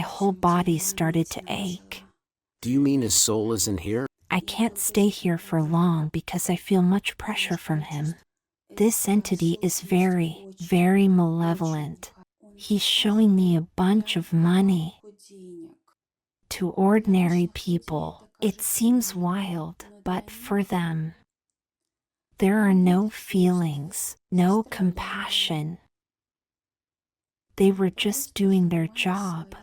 whole body started to ache. Do you mean his soul isn't here? I can't stay here for long because I feel much pressure from him. This entity is very, very malevolent. He's showing me a bunch of money. To ordinary people, it seems wild, but for them, there are no feelings, no compassion. They were just doing their job.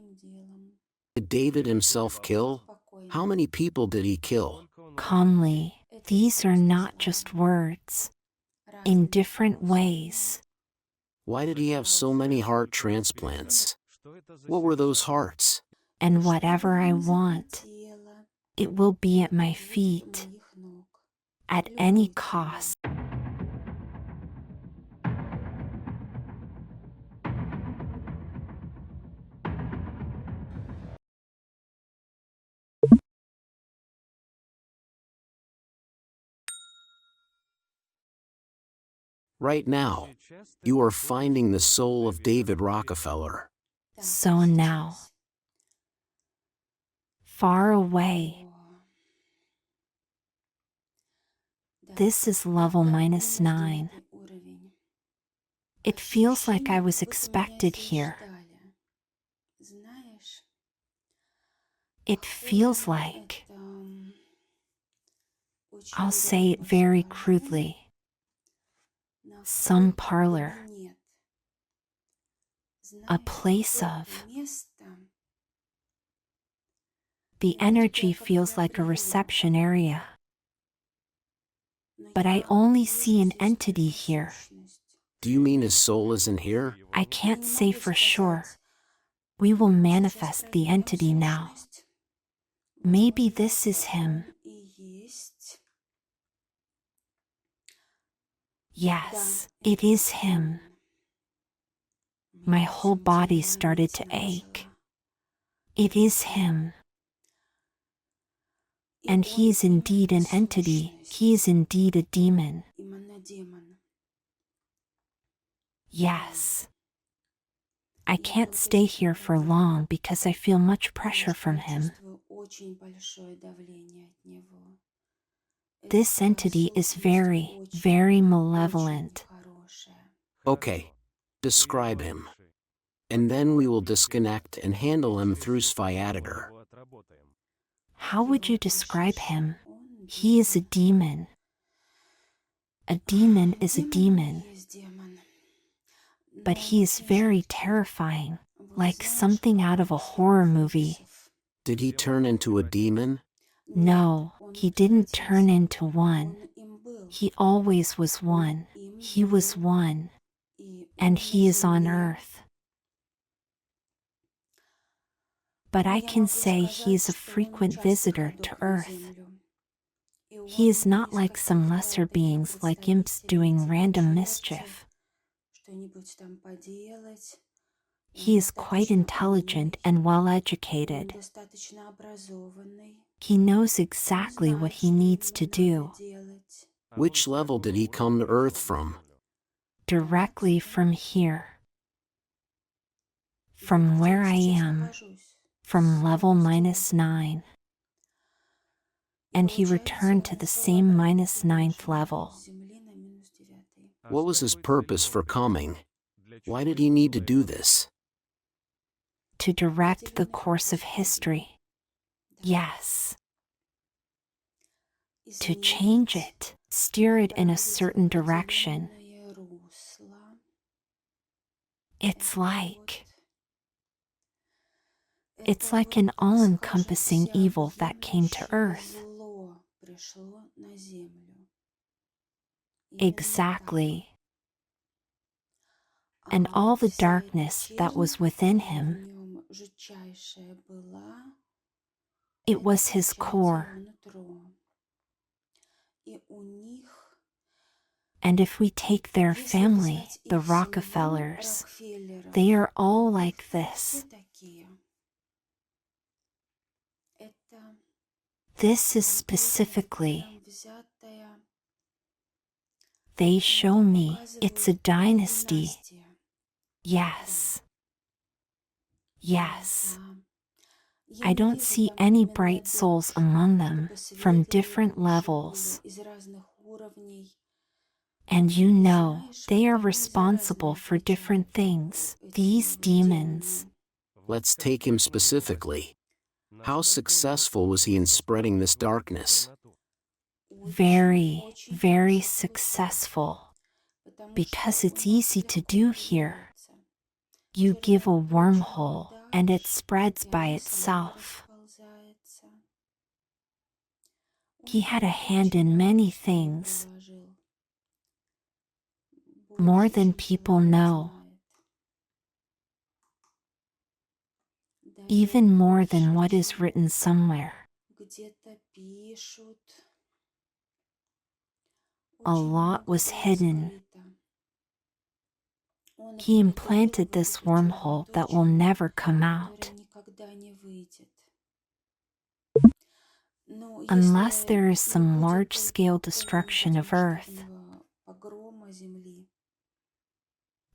Did David himself kill? How many people did he kill? Calmly, these are not just words. In different ways. Why did he have so many heart transplants? What were those hearts? And whatever I want, it will be at my feet, at any cost. Right now, you are finding the soul of David Rockefeller. So now, far away, this is level -9. It feels like I was expected here. It feels like, I'll say it very crudely, some parlor, a place of. The energy feels like a reception area. But I only see an entity here. Do you mean his soul isn't here? I can't say for sure. We will manifest the entity now. Maybe this is him. Yes, it is him. My whole body started to ache. It is him. And he is indeed an entity. He is indeed a demon. Yes. I can't stay here for long because I feel much pressure from him. This entity is very, very malevolent. Okay, describe him. And then we will disconnect and handle him through sciatica. How would you describe him? He is a demon. A demon is a demon. But he is very terrifying, like something out of a horror movie. Did he turn into a demon? No, he didn't turn into one. He always was one. He was one. And he is on Earth. But I can say he is a frequent visitor to Earth. He is not like some lesser beings like imps doing random mischief. He is quite intelligent and well-educated. He knows exactly what he needs to do. Which level did he come to Earth from? Directly from here. From where I am. From level -9. And he returned to the same -9th level. What was his purpose for coming? Why did he need to do this? To direct the course of history. Yes. To change it, steer it in a certain direction. It's like an all-encompassing evil that came to Earth. Exactly. And all the darkness that was within him, it was his core. And if we take their family, the Rockefellers, they are all like this. This is specifically, they show me it's a dynasty. Yes. Yes. I don't see any bright souls among them from different levels. And you know, they are responsible for different things, these demons. Let's take him specifically. How successful was he in spreading this darkness? Very, very successful. Because it's easy to do here. You give a wormhole, and it spreads by itself. He had a hand in many things, more than people know. Even more than what is written somewhere. A lot was hidden. He implanted this wormhole that will never come out. Unless there is some large-scale destruction of Earth,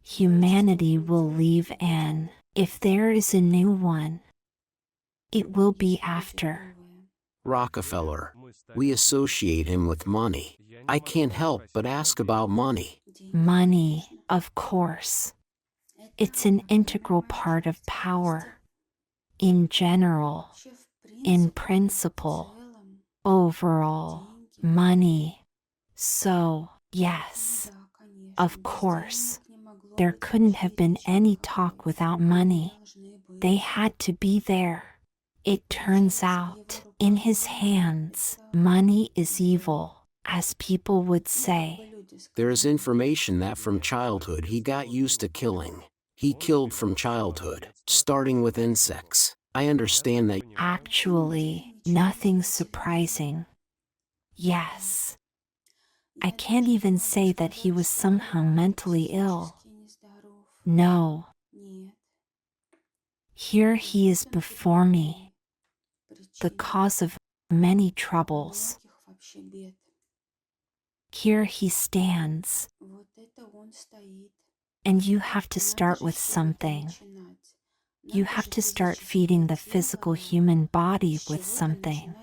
humanity will leave, and if there is a new one, it will be after. Rockefeller. We associate him with money. I can't help but ask about money. Money, of course. It's an integral part of power. In general, in principle, overall, money. So, yes, of course, there couldn't have been any talk without money. They had to be there. It turns out, in his hands, money is evil, as people would say. There is information that from childhood he got used to killing. He killed from childhood, starting with insects. I understand that. Actually, nothing surprising. Yes. I can't even say that he was somehow mentally ill. No. Here he is before me, the cause of many troubles. Here he stands. And you have to start with something. You have to start feeding the physical human body with something.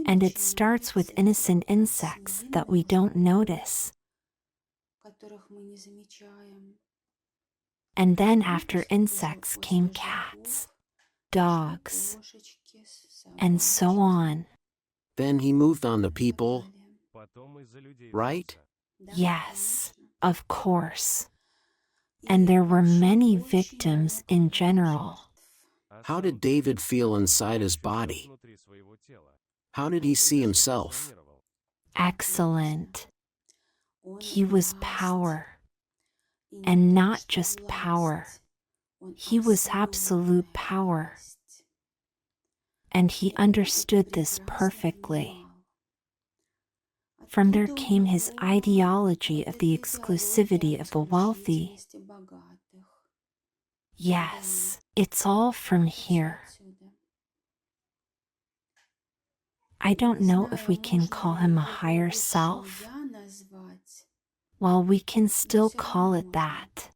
And it starts with innocent insects that we don't notice. And then after insects came cats, dogs, and so on. Then he moved on to people, right? Yes, of course. And there were many victims in general. How did David feel inside his body? How did he see himself? Excellent. He was power. And not just power. He was absolute power. And he understood this perfectly. From there came his ideology of the exclusivity of the wealthy. Yes, it's all from here. I don't know if we can call him a higher self. Well, we can still call it that.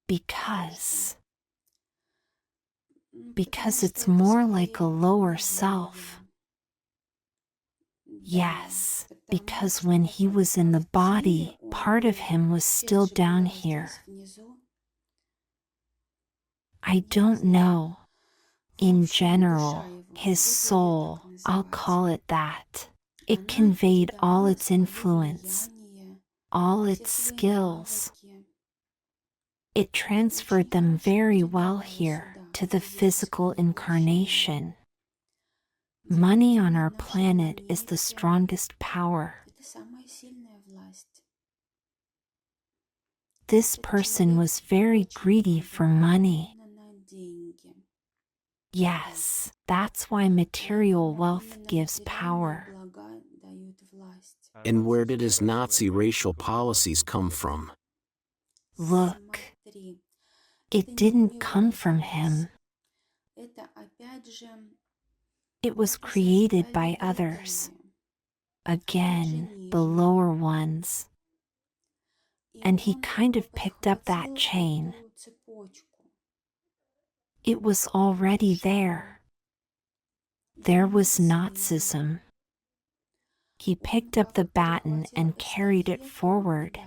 Because it's more like a lower self. Yes, because when he was in the body, part of him was still down here. I don't know. In general, his soul, I'll call it that. It conveyed all its influence, all its skills. It transferred them very well here to the physical incarnation. Money on our planet is the strongest power. This person was very greedy for money. Yes, that's why material wealth gives power. And where did his Nazi racial policies come from? Look, it didn't come from him. It was created by others. Again, the lower ones. And he kind of picked up that chain. It was already there. There was Nazism. He picked up the baton and carried it forward.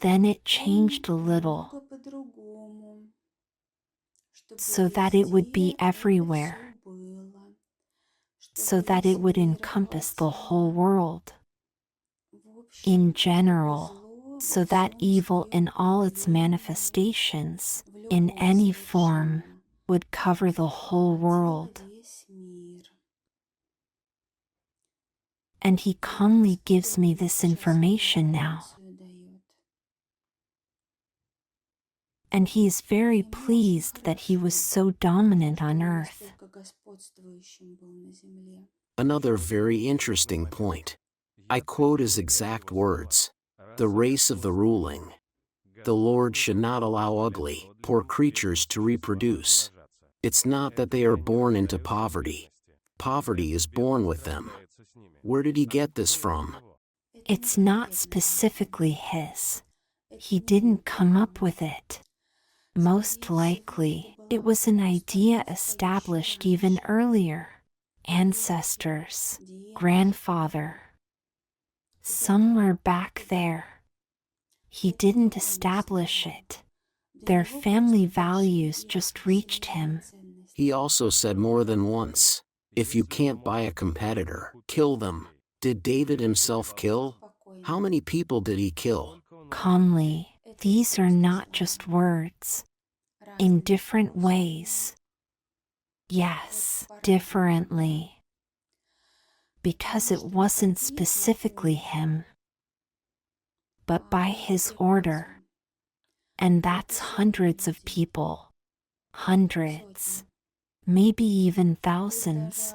Then it changed a little, so that it would be everywhere, so that it would encompass the whole world. In general, so that evil in all its manifestations, in any form, would cover the whole world. And he calmly gives me this information now. And he is very pleased that he was so dominant on earth. Another very interesting point. I quote his exact words. The race of the ruling. The Lord should not allow ugly, poor creatures to reproduce. It's not that they are born into poverty. Poverty is born with them. Where did he get this from? It's not specifically his. He didn't come up with it. Most likely, it was an idea established even earlier. Ancestors, grandfather. Somewhere back there. He didn't establish it. Their family values just reached him. He also said more than once, if you can't buy a competitor, kill them. Did David himself kill? How many people did he kill? Calmly, these are not just words. In different ways. Yes, differently. Because it wasn't specifically him, but by his order. And that's hundreds of people. Hundreds. Maybe even thousands.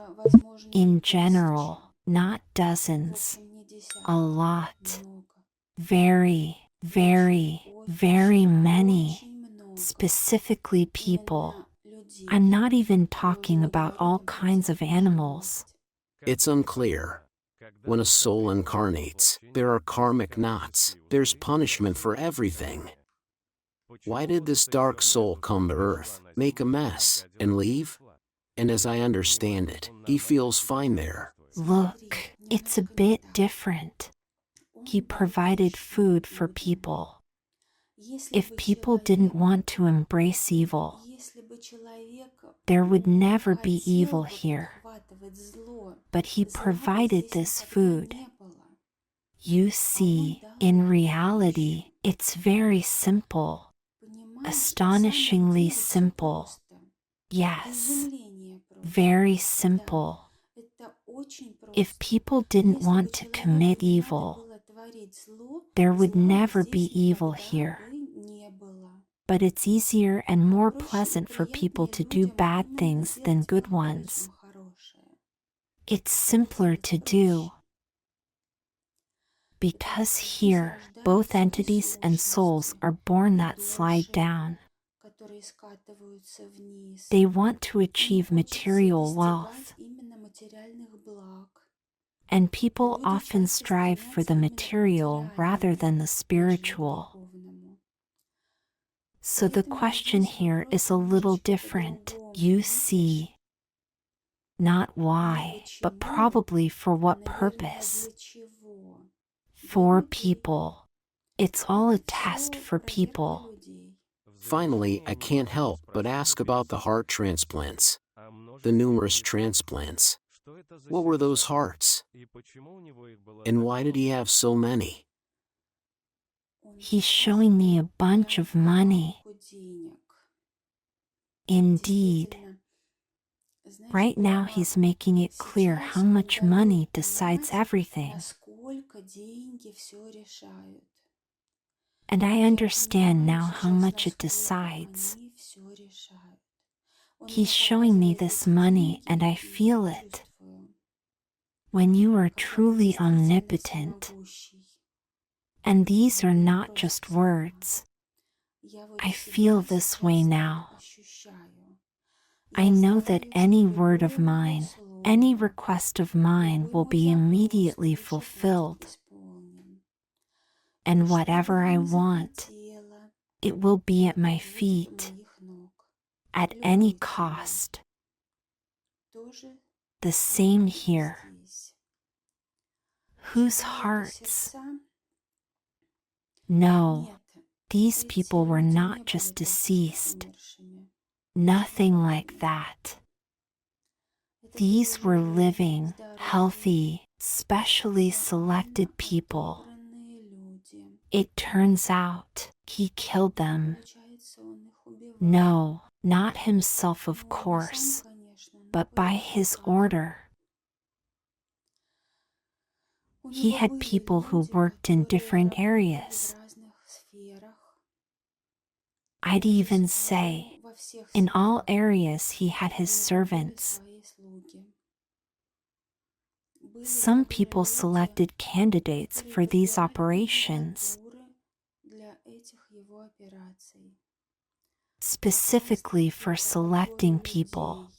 In general, not dozens. A lot. Very, very, very many. Specifically people. I'm not even talking about all kinds of animals. It's unclear. When a soul incarnates, there are karmic knots. There's punishment for everything. Why did this dark soul come to Earth, make a mess, and leave? And as I understand it, he feels fine there. Look, it's a bit different. He provided food for people. If people didn't want to embrace evil, there would never be evil here. But he provided this food. You see, in reality, it's very simple. Astonishingly simple. Yes, very simple. If people didn't want to commit evil, there would never be evil here. But it's easier and more pleasant for people to do bad things than good ones. It's simpler to do. Because here, both entities and souls are born that slide down. They want to achieve material wealth. And people often strive for the material rather than the spiritual. So the question here is a little different, you see. Not why, but probably for what purpose. For people. It's all a test for people. Finally, I can't help but ask about the heart transplants. The numerous transplants. What were those hearts? And why did he have so many? He's showing me a bunch of money. Indeed. Right now he's making it clear how much money decides everything. And I understand now how much it decides. He's showing me this money and I feel it. When you are truly omnipotent, and these are not just words, I feel this way now. I know that any word of mine, any request of mine will be immediately fulfilled. And whatever I want, it will be at my feet. at any cost. The same here. Whose hearts? No, these people were not just deceased. Nothing like that. These were living, healthy, specially selected people. It turns out he killed them. No, not himself, of course, but by his order. He had people who worked in different areas. I'd even say, in all areas he had his servants. Some people selected candidates for these operations, specifically for selecting people.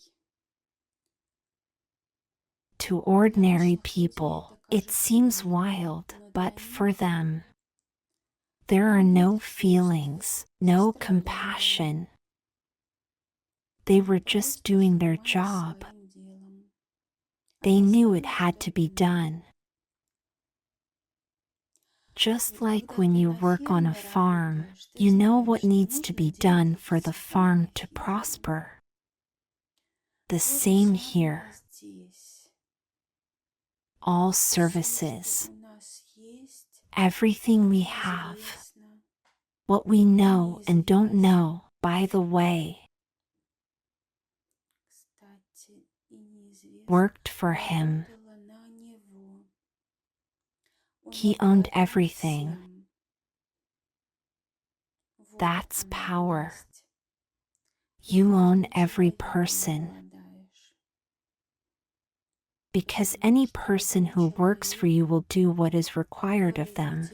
To ordinary people, it seems wild, but for them, there are no feelings, no compassion. They were just doing their job. They knew it had to be done. Just like when you work on a farm, you know what needs to be done for the farm to prosper. The same here. All services, everything we have, what we know and don't know, by the way, worked for him. He owned everything. That's power. You own every person. Because any person who works for you will do what is required of them.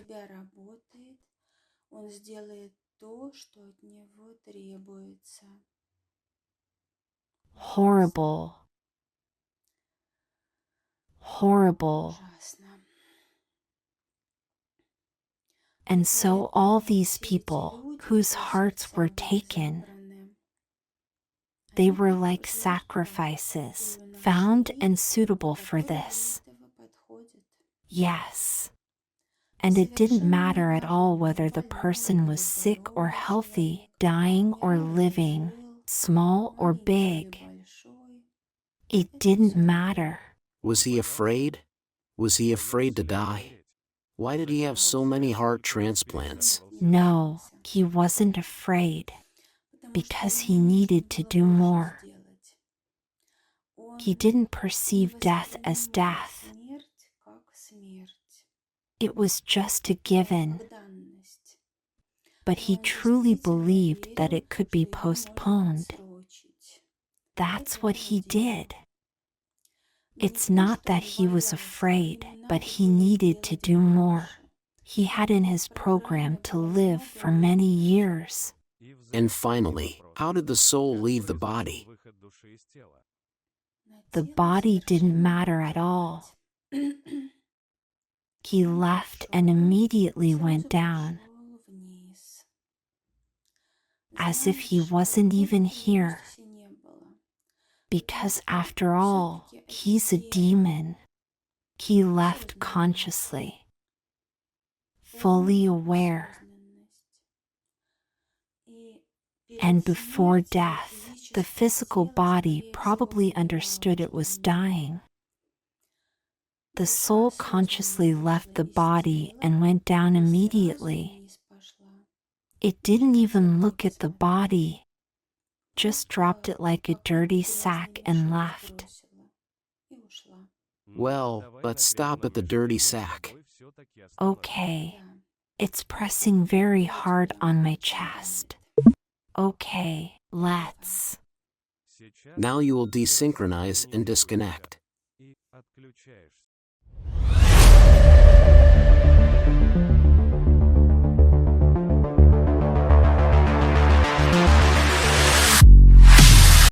Horrible. Horrible. And so all these people, whose hearts were taken, they were like sacrifices, found and suitable for this. Yes. And it didn't matter at all whether the person was sick or healthy, dying or living, small or big. It didn't matter. Was he afraid? Was he afraid to die? Why did he have so many heart transplants? No, he wasn't afraid, because he needed to do more. He didn't perceive death as death. It was just a given. But he truly believed that it could be postponed. That's what he did. It's not that he was afraid, but he needed to do more. He had in his program to live for many years. And finally, how did the soul leave the body? The body didn't matter at all. He left and immediately went down, as if he wasn't even here. Because after all, he's a demon. He left consciously, fully aware. And before death, the physical body probably understood it was dying. The soul consciously left the body and went down immediately. It didn't even look at the body, just dropped it like a dirty sack and left. Well, let's stop at the dirty sack. Okay, it's pressing very hard on my chest. Okay, let's. Now you will desynchronize and disconnect.